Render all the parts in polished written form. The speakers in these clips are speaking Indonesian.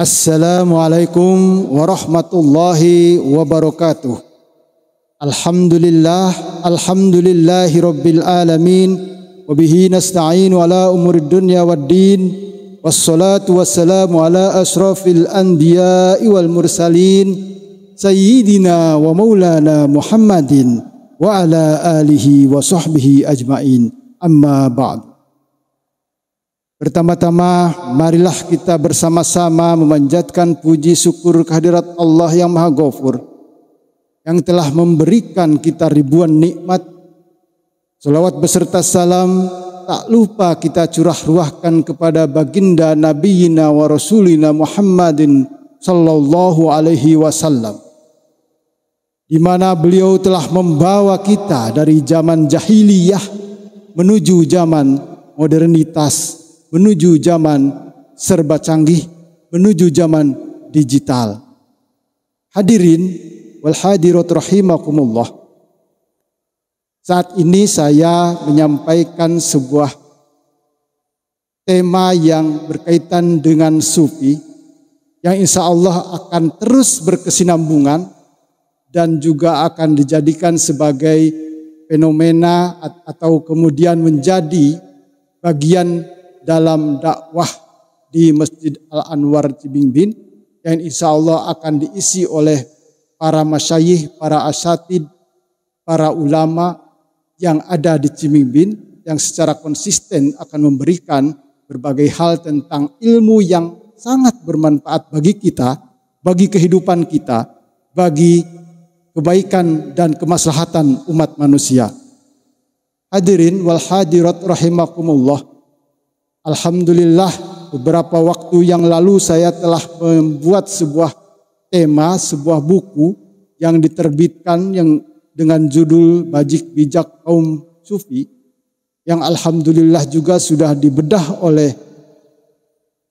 Assalamualaikum warahmatullahi wabarakatuh. Alhamdulillahi rabbil alamin. Wabihi nasta'inu ala umurid dunya waddin. Wassalatu wassalamu ala asrafil anbiya'i wal mursalin. Sayyidina wa maulana Muhammadin wa ala alihi wa sahbihi ajma'in. Amma ba'd. Pertama-tama, marilah kita bersama-sama memanjatkan puji syukur kehadirat Allah yang Maha Ghafur, yang telah memberikan kita ribuan nikmat. Salawat beserta salam tak lupa kita curah-ruahkan kepada baginda Nabiyina wa Rasulina Muhammadin sallallahu alaihi wasallam, di mana beliau telah membawa kita dari zaman jahiliyah menuju zaman modernitas, menuju zaman serba canggih, menuju zaman digital. Hadirin wal hadirat rahimakumullah. Saat ini saya menyampaikan sebuah tema yang berkaitan dengan sufi, yang insya Allah akan terus berkesinambungan dan juga akan dijadikan sebagai fenomena atau kemudian menjadi bagian dalam dakwah di Masjid Al-Anwar Cibimbing, yang insya Allah akan diisi oleh para masyayikh, para asatid, para ulama yang ada di Cibimbing, yang secara konsisten akan memberikan berbagai hal tentang ilmu yang sangat bermanfaat bagi kita, bagi kehidupan kita, bagi kebaikan dan kemaslahatan umat manusia. Hadirin wal hadirat rahimakumullah. Alhamdulillah, beberapa waktu yang lalu saya telah membuat sebuah tema, sebuah buku yang diterbitkan yang dengan judul Bajik Bijak Kaum Sufi, yang alhamdulillah juga sudah dibedah oleh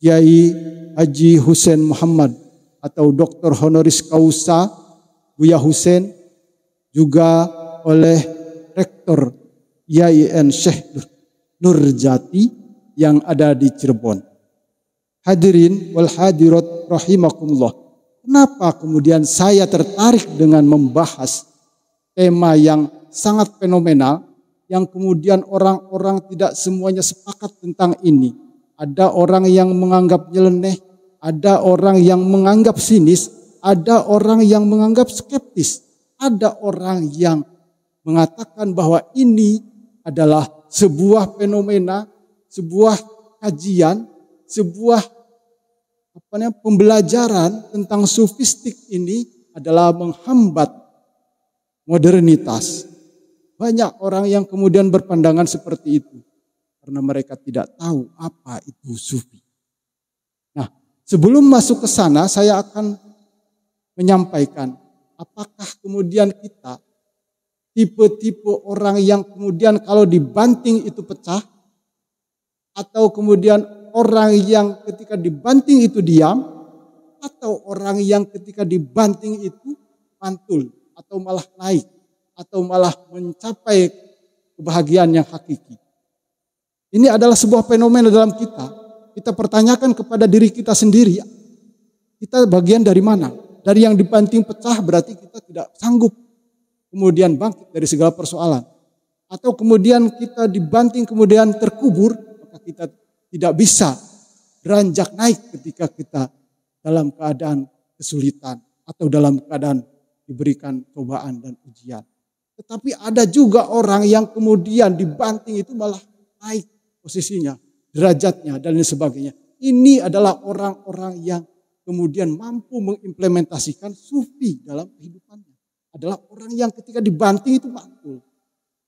Kiai Haji Husain Muhammad atau Dr. Honoris Causa Buya Husain, juga oleh Rektor IAIN Syekh Nurjati yang ada di Cirebon. Hadirin wal hadirat rahimakumullah. Kenapa kemudian saya tertarik dengan membahas tema yang sangat fenomenal, yang kemudian orang-orang tidak semuanya sepakat tentang ini. Ada orang yang menganggap nyeleneh, ada orang yang menganggap sinis, ada orang yang menganggap skeptis, ada orang yang mengatakan bahwa ini adalah sebuah fenomena, sebuah kajian, sebuah pembelajaran tentang sufistik ini adalah menghambat modernitas. Banyak orang yang kemudian berpandangan seperti itu karena mereka tidak tahu apa itu sufi. Nah, sebelum masuk ke sana saya akan menyampaikan apakah kemudian kita tipe-tipe orang yang kemudian kalau dibanting itu pecah, atau kemudian orang yang ketika dibanting itu diam, atau orang yang ketika dibanting itu mantul, atau malah naik, atau malah mencapai kebahagiaan yang hakiki. Ini adalah sebuah fenomena dalam kita. Kita pertanyakan kepada diri kita sendiri, kita bagian dari mana? Dari yang dibanting pecah berarti kita tidak sanggup kemudian bangkit dari segala persoalan. Atau kemudian kita dibanting kemudian terkubur, kita tidak bisa beranjak naik ketika kita dalam keadaan kesulitan atau dalam keadaan diberikan cobaan dan ujian. Tetapi ada juga orang yang kemudian dibanting itu malah naik posisinya, derajatnya dan lain sebagainya. Ini adalah orang-orang yang kemudian mampu mengimplementasikan sufi dalam kehidupannya. Adalah orang yang ketika dibanting itu mantul,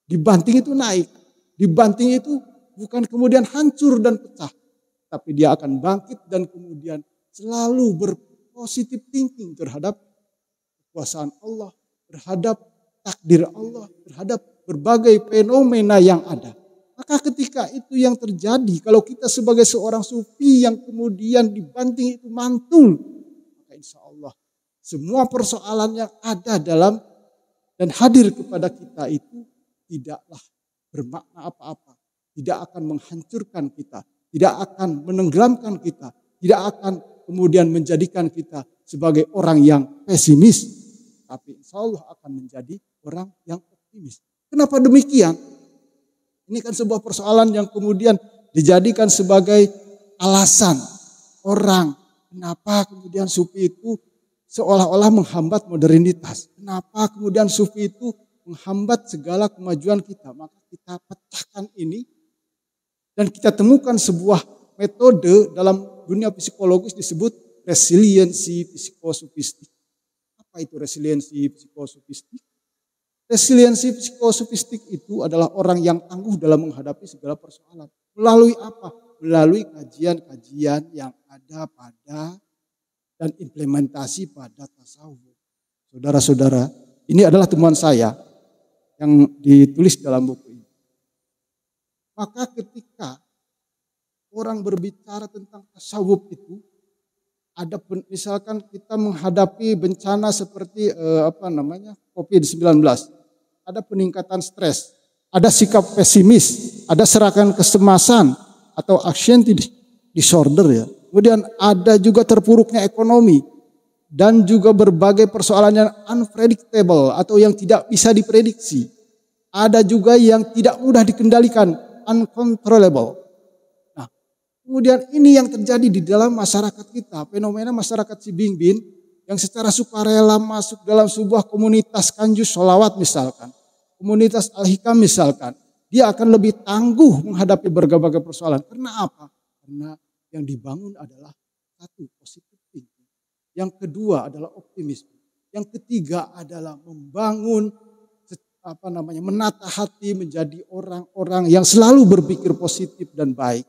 dibanting itu naik, dibanting itu bukan kemudian hancur dan pecah, tapi dia akan bangkit dan kemudian selalu berpositif thinking terhadap kekuasaan Allah, terhadap takdir Allah, terhadap berbagai fenomena yang ada. Maka ketika itu yang terjadi, kalau kita sebagai seorang sufi yang kemudian dibanting itu mantul, maka insya Allah semua persoalan yang ada dalam dan hadir kepada kita itu tidaklah bermakna apa-apa. Tidak akan menghancurkan kita, tidak akan menenggelamkan kita, tidak akan kemudian menjadikan kita sebagai orang yang pesimis, tapi insya Allah akan menjadi orang yang optimis. Kenapa demikian? Ini kan sebuah persoalan yang kemudian dijadikan sebagai alasan orang. Kenapa kemudian sufi itu seolah-olah menghambat modernitas? Kenapa kemudian sufi itu menghambat segala kemajuan kita? Maka kita pecahkan ini dan kita temukan sebuah metode dalam dunia psikologis disebut resiliensi psikosofistik. Apa itu resiliensi psikosofistik? Resiliensi psikosofistik itu adalah orang yang tangguh dalam menghadapi segala persoalan. Melalui apa? Melalui kajian-kajian yang ada pada dan implementasi pada tasawuf. Saudara-saudara, ini adalah temuan saya yang ditulis dalam buku ini. Maka ketika orang berbicara tentang tasawuf itu, ada misalkan kita menghadapi bencana seperti COVID-19, ada peningkatan stres, ada sikap pesimis, ada serangan kecemasan atau anxiety disorder ya. Kemudian ada juga terpuruknya ekonomi dan juga berbagai persoalan yang unpredictable atau yang tidak bisa diprediksi. Ada juga yang tidak mudah dikendalikan, uncontrollable. Nah, kemudian ini yang terjadi di dalam masyarakat kita, fenomena masyarakat Sibingbin yang secara sukarela masuk dalam sebuah komunitas kanjus sholawat misalkan, komunitas al-hikam misalkan, dia akan lebih tangguh menghadapi berbagai persoalan. Karena apa? Karena yang dibangun adalah satu, positif thinking. Yang kedua adalah optimisme. Yang ketiga adalah membangun menata hati menjadi orang-orang yang selalu berpikir positif dan baik.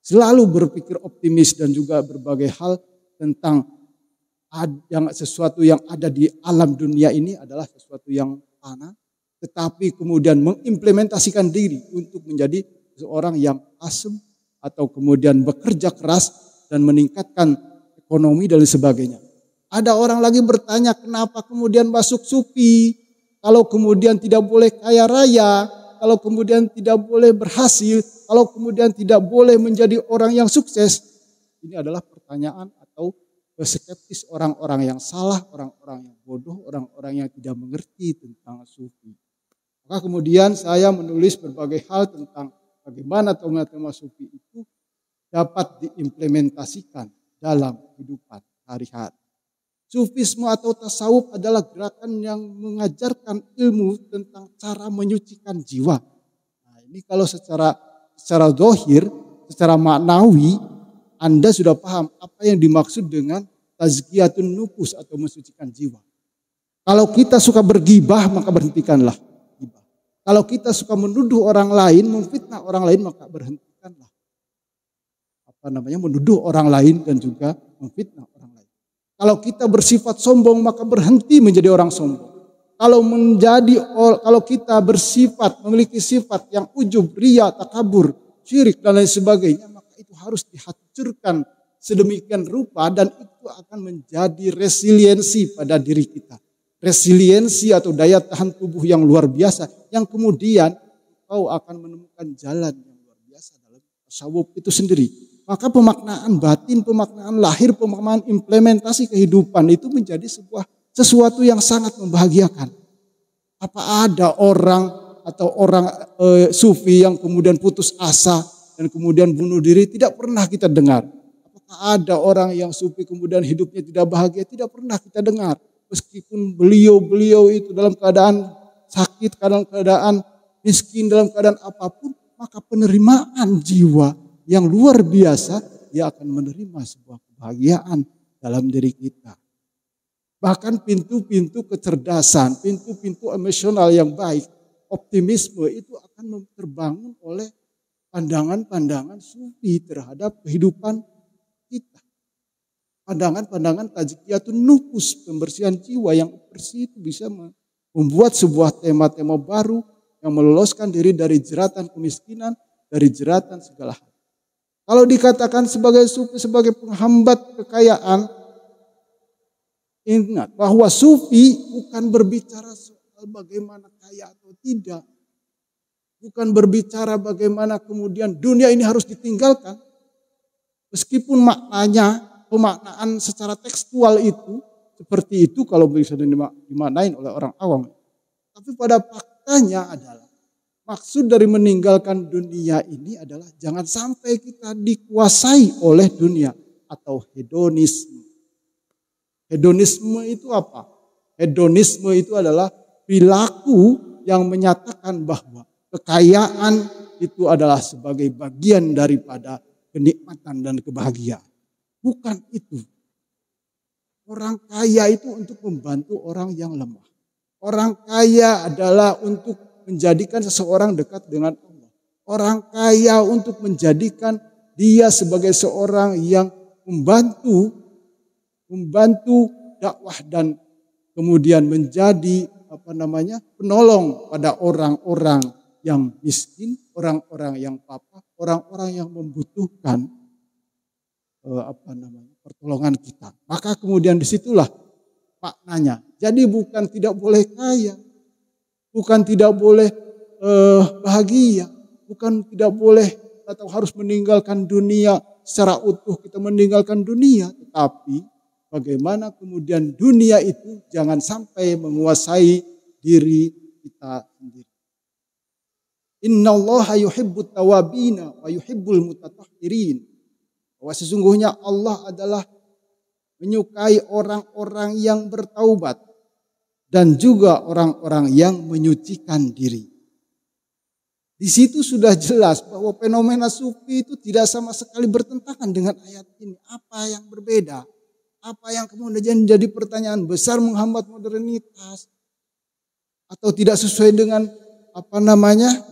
Selalu berpikir optimis dan juga berbagai hal tentang sesuatu yang ada di alam dunia ini adalah sesuatu yang fana. Tetapi kemudian mengimplementasikan diri untuk menjadi seorang yang asem atau kemudian bekerja keras dan meningkatkan ekonomi dan sebagainya. Ada orang lagi bertanya kenapa kemudian masuk sufi, kalau kemudian tidak boleh kaya raya, kalau kemudian tidak boleh berhasil, kalau kemudian tidak boleh menjadi orang yang sukses. Ini adalah pertanyaan atau skeptis orang-orang yang salah, orang-orang yang bodoh, orang-orang yang tidak mengerti tentang sufi. Maka kemudian saya menulis berbagai hal tentang bagaimana tema-tema sufi itu dapat diimplementasikan dalam kehidupan hari-hari. Sufisme atau tasawuf adalah gerakan yang mengajarkan ilmu tentang cara menyucikan jiwa. Nah, ini kalau secara zahir, secara maknawi, Anda sudah paham apa yang dimaksud dengan tazkiyatun nufus atau mensucikan jiwa. Kalau kita suka bergibah, maka berhentikanlah gibah. Kalau kita suka menuduh orang lain, memfitnah orang lain, maka berhentikanlah. Menuduh orang lain dan juga memfitnah orang lain. Kalau kita bersifat sombong, maka berhenti menjadi orang sombong. Kalau kita bersifat, memiliki sifat yang ujub, riya, takabur, syirik dan lain sebagainya, maka itu harus dihancurkan sedemikian rupa dan itu akan menjadi resiliensi pada diri kita. Resiliensi atau daya tahan tubuh yang luar biasa yang kemudian kau akan menemukan jalan yang luar biasa dalam tasawuf itu sendiri. Maka pemaknaan batin, pemaknaan lahir, pemaknaan implementasi kehidupan itu menjadi sesuatu yang sangat membahagiakan. Apa ada orang atau orang sufi yang kemudian putus asa dan kemudian bunuh diri? Tidak pernah kita dengar. Apakah ada orang yang sufi kemudian hidupnya tidak bahagia? Tidak pernah kita dengar. Meskipun beliau itu dalam keadaan sakit, dalam keadaan miskin, dalam keadaan apapun, maka penerimaan jiwa yang luar biasa, dia akan menerima sebuah kebahagiaan dalam diri kita. Bahkan pintu-pintu kecerdasan, pintu-pintu emosional yang baik, optimisme itu akan terbangun oleh pandangan-pandangan sufi terhadap kehidupan kita. Pandangan-pandangan tazkiyatun nufus, pembersihan jiwa yang bersih itu bisa membuat sebuah tema-tema baru yang meloloskan diri dari jeratan kemiskinan, dari jeratan segala hal. Kalau dikatakan sebagai sufi, sebagai penghambat kekayaan, ingat bahwa sufi bukan berbicara soal bagaimana kaya atau tidak. Bukan berbicara bagaimana kemudian dunia ini harus ditinggalkan. Meskipun maknanya pemaknaan secara tekstual itu seperti itu kalau bisa dimaknain oleh orang awam. Tapi pada faktanya adalah maksud dari meninggalkan dunia ini adalah jangan sampai kita dikuasai oleh dunia atau hedonisme. Hedonisme itu apa? Hedonisme itu adalah perilaku yang menyatakan bahwa kekayaan itu adalah sebagai bagian daripada kenikmatan dan kebahagiaan. Bukan itu. Orang kaya itu untuk membantu orang yang lemah. Orang kaya adalah untuk menjadikan seseorang dekat dengan Allah. Orang kaya untuk menjadikan dia sebagai seorang yang membantu dakwah dan kemudian menjadi penolong pada orang-orang yang miskin, orang-orang yang papa, orang-orang yang membutuhkan pertolongan kita. Maka kemudian disitulah maknanya. Jadi bukan tidak boleh kaya, bukan tidak boleh bahagia, bukan tidak boleh atau harus meninggalkan dunia secara utuh, kita meninggalkan dunia, tetapi bagaimana kemudian dunia itu jangan sampai menguasai diri kita sendiri. Innallaha yuhibbut tawabina wa yuhibbul mutatahhirin. Bahwa sesungguhnya Allah adalah menyukai orang-orang yang bertaubat dan juga orang-orang yang menyucikan diri. Di situ sudah jelas bahwa fenomena sufi itu tidak sama sekali bertentangan dengan ayat ini. Apa yang berbeda? Apa yang kemudian jadi pertanyaan besar menghambat modernitas atau tidak sesuai dengan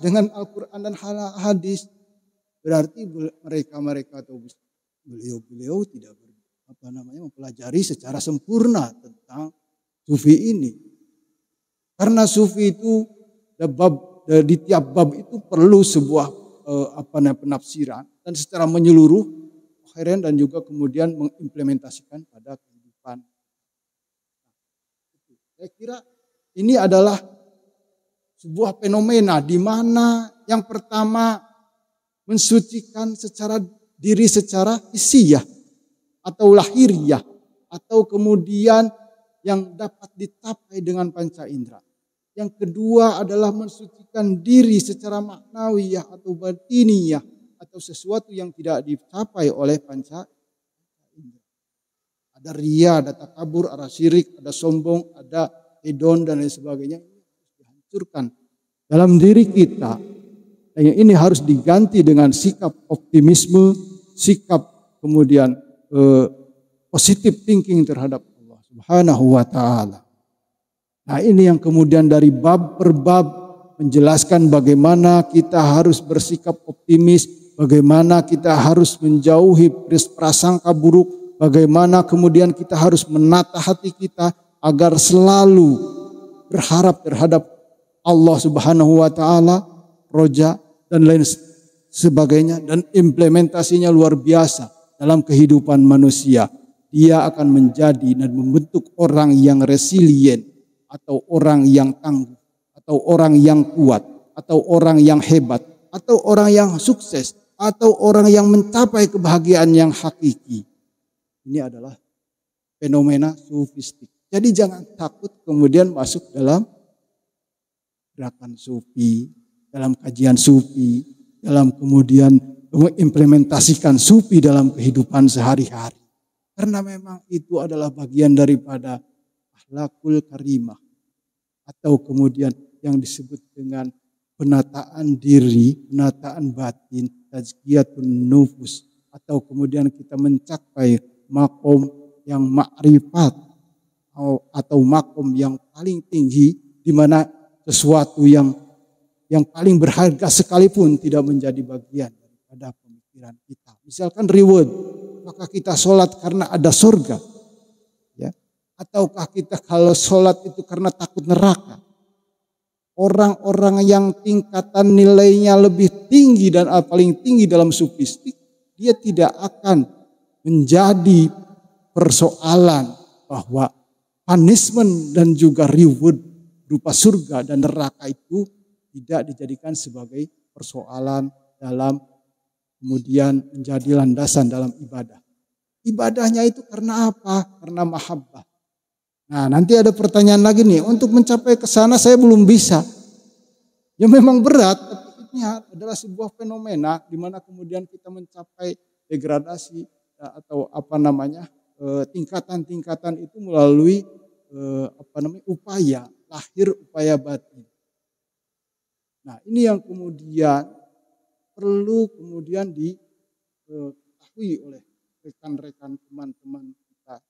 dengan Al-Quran dan hadis? Berarti mereka atau beliau tidak mempelajari secara sempurna tentang sufi ini. Karena sufi itu di tiap bab itu perlu sebuah penafsiran dan secara menyeluruh dan juga kemudian mengimplementasikan pada kehidupan. Saya kira ini adalah sebuah fenomena di mana yang pertama mensucikan diri secara hissiyah atau lahiriah atau kemudian yang dapat dicapai dengan panca indera. Yang kedua adalah mensucikan diri secara maknawiyah atau batiniyah atau sesuatu yang tidak dicapai oleh panca indera. Ada ria, ada takabur, ada syirik, ada sombong, ada hedon dan lain sebagainya. Ini harus dihancurkan dalam diri kita. Dan ini harus diganti dengan sikap optimisme, sikap kemudian positive thinking terhadap Allah Subhanahu wa ta'ala. Nah, ini yang kemudian dari bab per bab menjelaskan bagaimana kita harus bersikap optimis, bagaimana kita harus menjauhi prasangka buruk, bagaimana kemudian kita harus menata hati kita agar selalu berharap terhadap Allah Subhanahu wa ta'ala, roja dan lain sebagainya, dan implementasinya luar biasa dalam kehidupan manusia. Dia akan menjadi dan membentuk orang yang resilient, atau orang yang tangguh, atau orang yang kuat, atau orang yang hebat, atau orang yang sukses, atau orang yang mencapai kebahagiaan yang hakiki. Ini adalah fenomena sufistik. Jadi jangan takut kemudian masuk dalam gerakan sufi, dalam kajian sufi, dalam kemudian mengimplementasikan sufi dalam kehidupan sehari-hari. Karena memang itu adalah bagian daripada akhlakul karimah atau kemudian yang disebut dengan penataan diri, penataan batin, tazkiyatun nufus, atau kemudian kita mencapai makom yang ma'rifat atau makom yang paling tinggi, di mana sesuatu yang paling berharga sekalipun tidak menjadi bagian daripada pemikiran kita. Misalkan reward, maka kita sholat karena ada surga. Ataukah kita kalau sholat itu karena takut neraka? Orang-orang yang tingkatan nilainya lebih tinggi dan paling tinggi dalam sufistik, dia tidak akan menjadi persoalan bahwa punishment dan juga reward berupa surga dan neraka itu tidak dijadikan sebagai persoalan dalam kemudian menjadi landasan dalam ibadah. Ibadahnya itu karena apa? Karena mahabbah. Nah, nanti ada pertanyaan lagi nih, untuk mencapai ke sana saya belum bisa. Ya memang berat, tapi ini adalah sebuah fenomena di mana kemudian kita mencapai degradasi atau tingkatan-tingkatan itu melalui upaya lahir, upaya batin. Nah, ini yang kemudian perlu kemudian diketahui oleh rekan-rekan, teman-teman kita,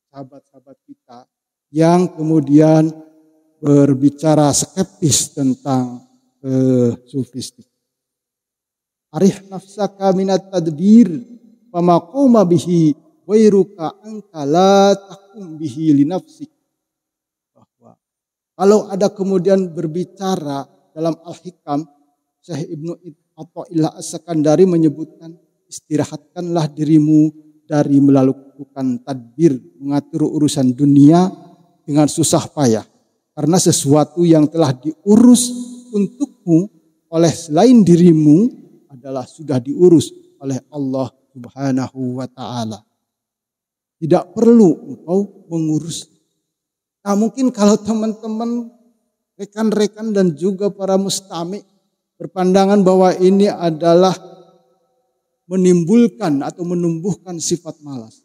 sahabat-sahabat kita yang kemudian berbicara skeptis tentang sufistik. Arih nafsaka minat tadbir fama qoma bihi wairuka anka la takum bihi li nafsik. Bahwa kalau ada kemudian berbicara dalam Al-Hikam, Syekh Ibnu Athaillah As-Sakandari menyebutkan, istirahatkanlah dirimu dari melakukan tadbir, mengatur urusan dunia dengan susah payah. Karena sesuatu yang telah diurus untukmu oleh selain dirimu adalah sudah diurus oleh Allah Subhanahu wa ta'ala. Tidak perlu engkau mengurus. Nah, mungkin kalau teman-teman, rekan-rekan dan juga para mustami' berpandangan bahwa ini adalah menimbulkan atau menumbuhkan sifat malas.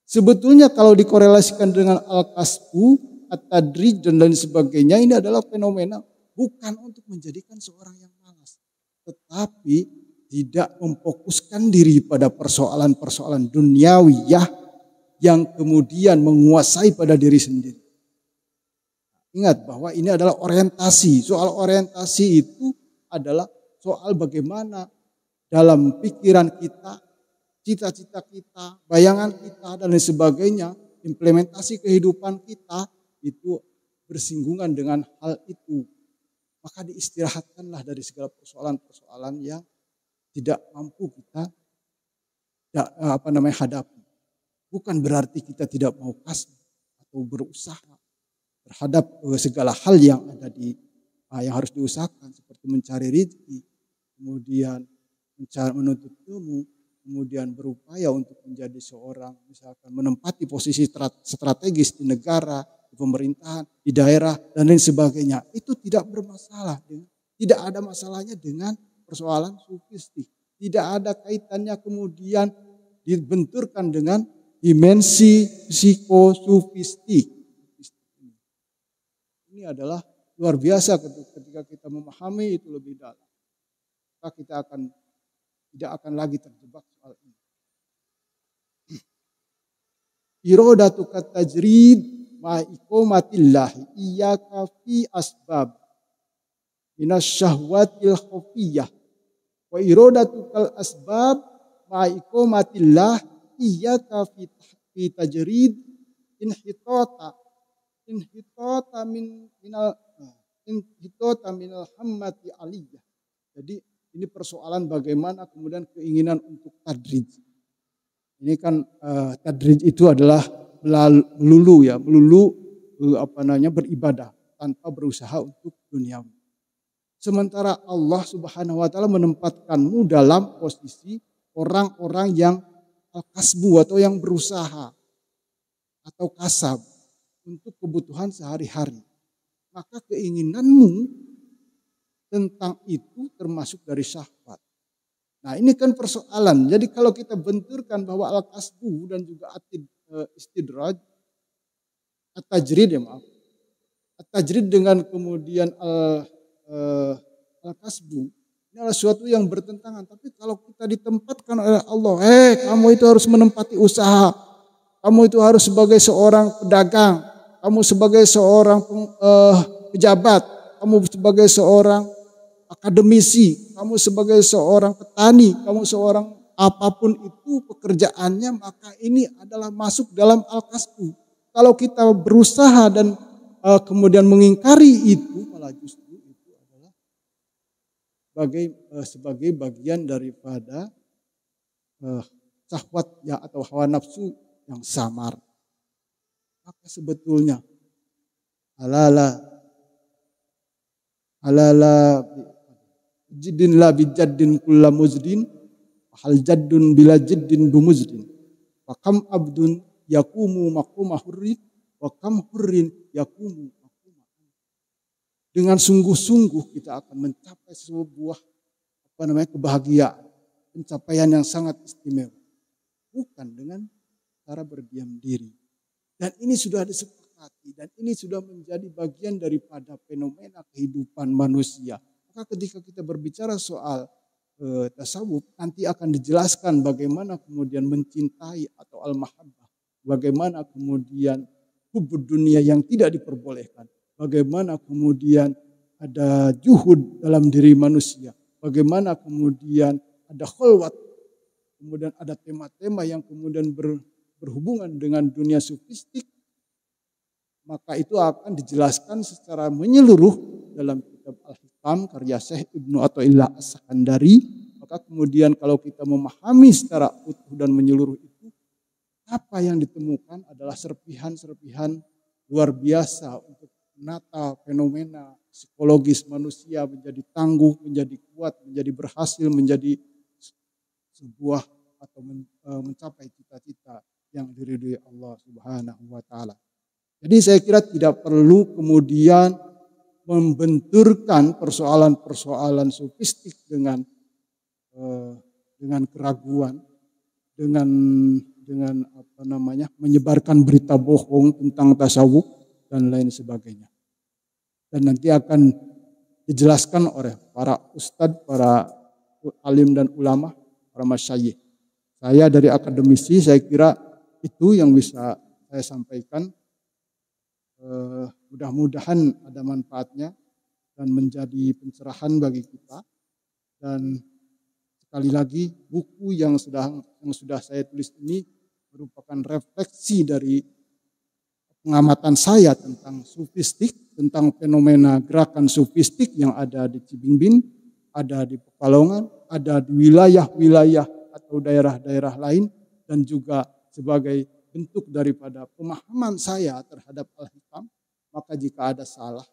Sebetulnya kalau dikorelasikan dengan al-kasbu, at-tadrij dan lain sebagainya, ini adalah fenomena bukan untuk menjadikan seorang yang malas, tetapi tidak memfokuskan diri pada persoalan-persoalan duniawiyah yang kemudian menguasai pada diri sendiri. Ingat bahwa ini adalah orientasi. Soal orientasi itu adalah soal bagaimana dalam pikiran kita, cita-cita kita, bayangan kita dan lain sebagainya, implementasi kehidupan kita itu bersinggungan dengan hal itu. Maka diistirahatkanlah dari segala persoalan-persoalan yang tidak mampu kita hadapi. Bukan berarti kita tidak mau kasih atau berusaha terhadap segala hal yang ada yang harus diusahakan, seperti mencari rezeki, kemudian menuntut ilmu, kemudian berupaya untuk menjadi seorang misalkan menempati posisi strategis di negara, di pemerintahan, di daerah dan lain sebagainya. Itu tidak bermasalah, tidak ada masalahnya dengan persoalan sufistik. Tidak ada kaitannya kemudian dibenturkan dengan dimensi psikosufistik. Ini adalah luar biasa ketika kita memahami itu lebih dalam. Maka kita tidak akan lagi terjebak soal ini. Iradatu katajrid ma iqamatillahi iyyaka fi asbab minasyahwatil khafiyah wa iradatu kal asbab ma iqamatillah iyyaka fi tajrid inhitata minal hammati aliyah. Jadi ini persoalan bagaimana kemudian keinginan untuk tadrij. Ini kan tadrij itu adalah melulu beribadah tanpa berusaha untuk duniawi. Sementara Allah Subhanahu wa taala menempatkanmu dalam posisi orang-orang yang al-kasbu atau yang berusaha atau kasab untuk kebutuhan sehari-hari. Maka keinginanmu tentang itu termasuk dari syahwat. Nah, ini kan persoalan. Jadi kalau kita benturkan bahwa al-kasbu dan juga istidraj, at-tajrid at-tajrid dengan kemudian al-kasbu, ini adalah sesuatu yang bertentangan. Tapi kalau kita ditempatkan oleh Allah, kamu itu harus menempati usaha, kamu itu harus sebagai seorang pedagang, kamu sebagai seorang pejabat, kamu sebagai seorang akademisi, kamu sebagai seorang petani, kamu seorang apapun itu pekerjaannya, maka ini adalah masuk dalam al-kasbu. Kalau kita berusaha dan kemudian mengingkari itu, malah justru itu adalah sebagai bagian daripada syahwat ya atau hawa nafsu yang samar. Maka sebetulnya halala jiddin la bijaddin kulla muzdin hal jaddun bila jiddin bumuzdin Wa kam abdun yakumu maquma hurrin wa kam hurrin yakumu maquma. Dengan sungguh-sungguh kita akan mencapai sebuah kebahagiaan, pencapaian yang sangat istimewa. Bukan dengan cara berdiam diri. Dan ini sudah disepakati dan ini sudah menjadi bagian daripada fenomena kehidupan manusia. Maka ketika kita berbicara soal tasawuf, nanti akan dijelaskan bagaimana kemudian mencintai atau al-mahabbah, bagaimana kemudian hubud dunia yang tidak diperbolehkan, bagaimana kemudian ada juhud dalam diri manusia, bagaimana kemudian ada kholwat, kemudian ada tema-tema yang kemudian berhubungan dengan dunia sufistik, maka itu akan dijelaskan secara menyeluruh dalam kitab Al-Hikam karya Syekh Ibnu Athaillah As-Sakandari. Maka kemudian kalau kita memahami secara utuh dan menyeluruh itu, apa yang ditemukan adalah serpihan-serpihan luar biasa untuk menata fenomena psikologis manusia menjadi tangguh, menjadi kuat, menjadi berhasil, menjadi sebuah atau mencapai cita-cita yang diridhoi Allah Subhanahu wa taala. Jadi saya kira tidak perlu kemudian membenturkan persoalan-persoalan sofistik dengan keraguan, dengan menyebarkan berita bohong tentang tasawuf dan lain sebagainya. Dan nanti akan dijelaskan oleh para ustadz, para alim dan ulama, para masyayikh. Saya dari akademisi, saya kira itu yang bisa saya sampaikan. Mudah-mudahan ada manfaatnya dan menjadi pencerahan bagi kita. Dan sekali lagi, buku yang sudah saya tulis ini merupakan refleksi dari pengamatan saya tentang sufistik, tentang fenomena gerakan sufistik yang ada di Cibimbing, ada di Pekalongan, ada di wilayah-wilayah atau daerah-daerah lain, dan juga sebagai bentuk daripada pemahaman saya terhadap Al-Hikam. Maka jika ada salah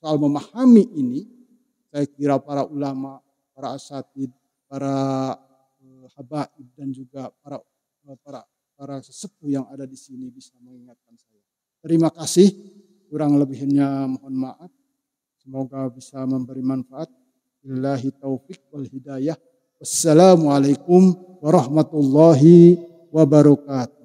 soal memahami ini, saya kira para ulama, para asatid, para habaib dan juga para sesepuh yang ada di sini bisa mengingatkan saya. Terima kasih, kurang lebihnya mohon maaf. Semoga bisa memberi manfaat. Billahi taufik wal hidayah. Wassalamualaikum warahmatullahi wabarakatuh.